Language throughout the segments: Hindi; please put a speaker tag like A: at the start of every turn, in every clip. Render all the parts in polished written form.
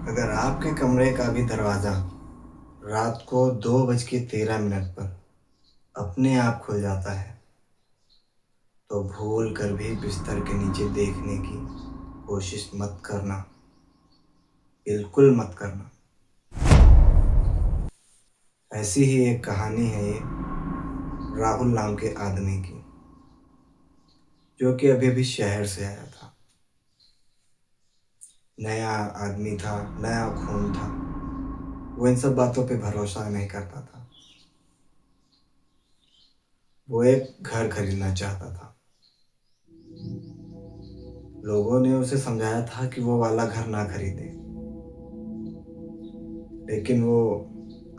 A: अगर आपके कमरे का भी दरवाज़ा रात को 2:13 पर अपने आप खुल जाता है तो भूल कर भी बिस्तर के नीचे देखने की कोशिश मत करना। बिल्कुल मत करना। ऐसी ही एक कहानी है ये राहुल नाम के आदमी की, जो कि अभी अभी शहर से आया था। नया आदमी था, नया खून था। वो इन सब बातों पे भरोसा नहीं करता था। वो एक घर खरीदना चाहता था। लोगों ने उसे समझाया था कि वो वाला घर ना खरीदे, लेकिन वो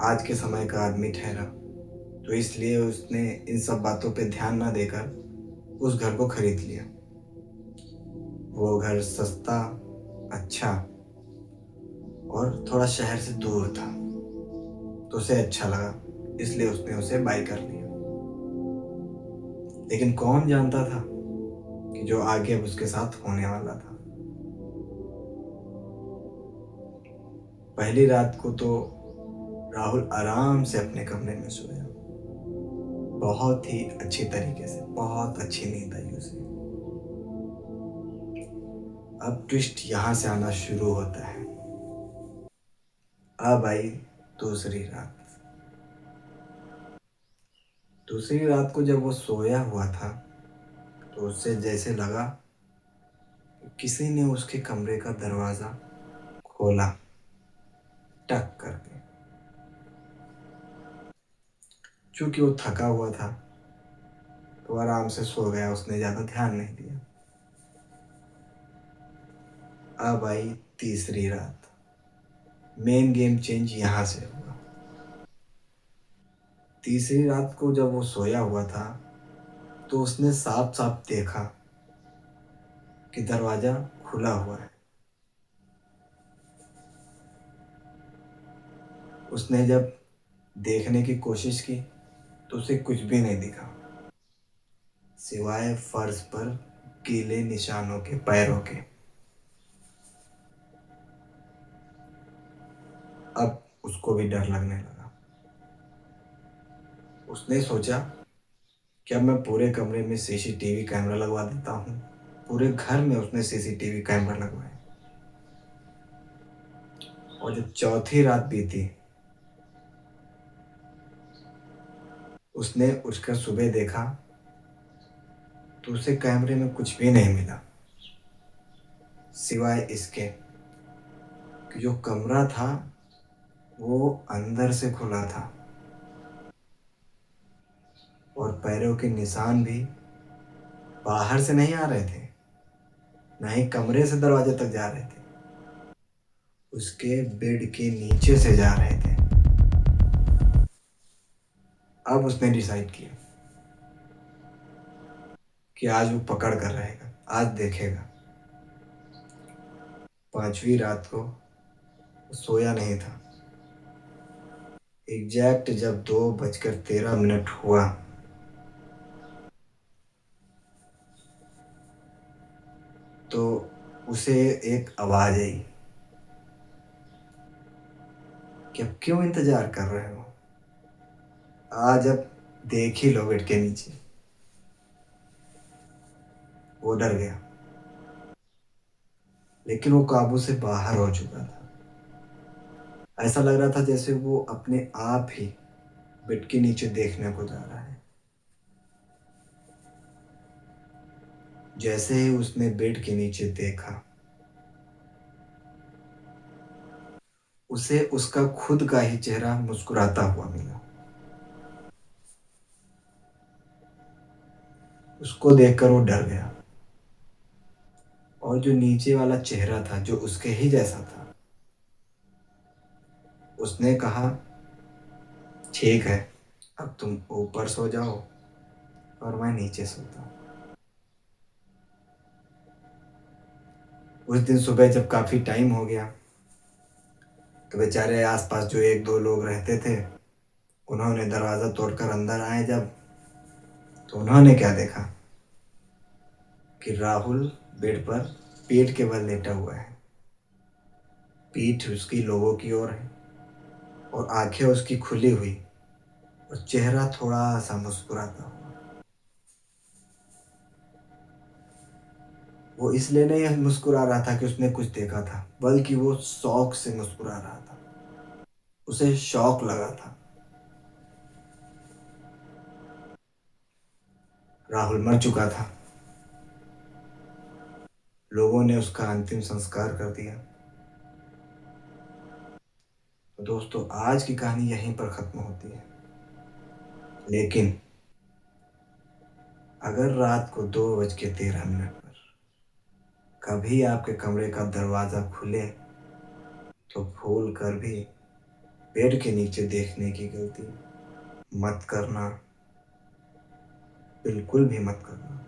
A: आज के समय का आदमी ठहरा, तो इसलिए उसने इन सब बातों पे ध्यान ना देकर उस घर को खरीद लिया। वो घर सस्ता, अच्छा और थोड़ा शहर से दूर था, तो उसे अच्छा लगा, इसलिए उसने उसे बाय कर लिया। लेकिन कौन जानता था कि जो आगे अब उसके साथ होने वाला था। पहली रात को तो राहुल आराम से अपने कमरे में सोया। बहुत ही अच्छी तरीके से, बहुत अच्छी नींद आई उसे। अब ट्विस्ट यहाँ से आना शुरू होता है। अब आई दूसरी रात। दूसरी रात को जब वो सोया हुआ था तो उसे जैसे लगा कि किसी ने उसके कमरे का दरवाजा खोला, टक करके। चूंकि वो थका हुआ था तो आराम से सो गया, उसने ज्यादा ध्यान नहीं दिया। अब आई तीसरी रात। मेन गेम चेंज यहाँ से हुआ। तीसरी रात को जब वो सोया हुआ था तो उसने साफ साफ देखा कि दरवाजा खुला हुआ है। उसने जब देखने की कोशिश की तो उसे कुछ भी नहीं दिखा, सिवाय फर्श पर गीले निशानों के, पैरों के। अब उसको भी डर लगने लगा। उसने सोचा कि अब मैं पूरे कमरे में सीसीटीवी कैमरा लगवा देता हूँ। पूरे घर में उसने सीसीटीवी कैमरा लगवाए। और जब चौथी रात बीती, उसने उठकर सुबह देखा तो उसे कैमरे में कुछ भी नहीं मिला, सिवाय इसके कि जो कमरा था वो अंदर से खुला था और पैरों के निशान भी बाहर से नहीं आ रहे थे, ना ही कमरे से दरवाजे तक जा रहे थे, उसके बेड के नीचे से जा रहे थे। अब उसने डिसाइड किया कि आज वो पकड़ कर रहेगा, आज देखेगा। पांचवी रात को वो सोया नहीं था। एग्जैक्ट जब 2:13 हुआ तो उसे एक आवाज आई कि अब क्यों इंतजार कर रहे हो, आज अब देख ही लो बेड के नीचे। वो डर गया, लेकिन वो काबू से बाहर हो चुका था। ऐसा लग रहा था जैसे वो अपने आप ही बेड के नीचे देखने को जा रहा है। जैसे ही उसने बेड के नीचे देखा, उसे उसका खुद का ही चेहरा मुस्कुराता हुआ मिला। उसको देखकर वो डर गया। और जो नीचे वाला चेहरा था, जो उसके ही जैसा था, उसने कहा, ठीक है, अब तुम ऊपर सो जाओ और मैं नीचे सोता हूँ। उस दिन सुबह जब काफी टाइम हो गया तो बेचारे आसपास जो एक दो लोग रहते थे, उन्होंने दरवाजा तोड़कर अंदर आए जब, तो उन्होंने क्या देखा कि राहुल बेड पर पेट के बल लेटा हुआ है। पीठ उसकी लोगों की ओर है और आंखें उसकी खुली हुई और चेहरा थोड़ा सा मुस्कुराता हुआ। वो इसलिए नहीं मुस्कुरा रहा था कि उसने कुछ देखा था, बल्कि वो शौक से मुस्कुरा रहा था। उसे शौक लगा था। राहुल मर चुका था। लोगों ने उसका अंतिम संस्कार कर दिया। तो दोस्तों, आज की कहानी यहीं पर खत्म होती है। लेकिन अगर रात को 2:13 पर कभी आपके कमरे का दरवाजा खुले, तो भूल कर भी बेड के नीचे देखने की गलती मत करना। बिल्कुल भी मत करना।